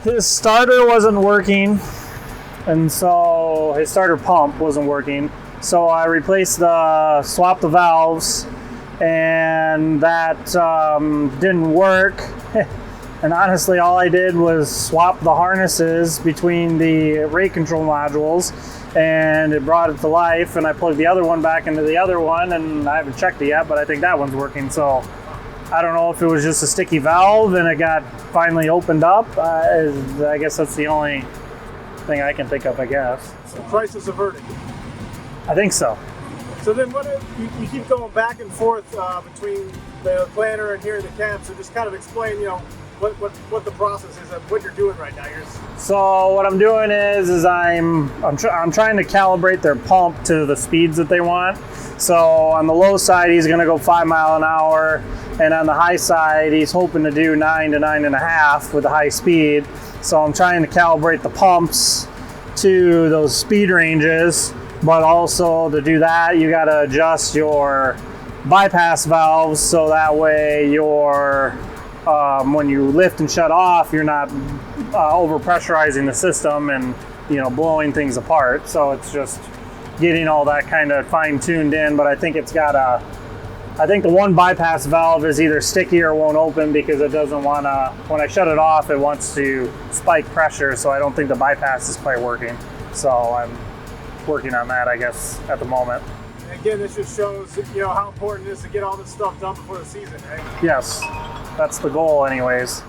His starter wasn't working, and so his starter pump wasn't working. So I swapped the valves, and that didn't work. And honestly, all I did was swap the harnesses between the rate control modules, and it brought it to life. And I plugged the other one back into the other one, and I haven't checked it yet, but I think that one's working. So I don't know if it was just a sticky valve and it got finally opened up. I guess that's the only thing I can think of, I guess. So crisis averted. I think so. So then you keep going back and forth between the planter and here in the camp, so just kind of explain, what the process is of what you're doing right now. So what I'm doing is I'm trying to calibrate their pump to the speeds that they want. So on the low side, he's going to go 5 mile an hour, and on the high side, he's hoping to do 9 to 9.5 with the high speed. So I'm trying to calibrate the pumps to those speed ranges, but also to do that, you got to adjust your bypass valves so that way when you lift and shut off, you're not over pressurizing the system and blowing things apart. So it's just getting all that kind of fine tuned in. But I think I think the one bypass valve is either sticky or won't open because it doesn't want to. When I shut it off, it wants to spike pressure. So I don't think the bypass is quite working. So I'm working on that, I guess, at the moment. Again, this just shows how important it is to get all this stuff done before the season, right? Yes, that's the goal anyways.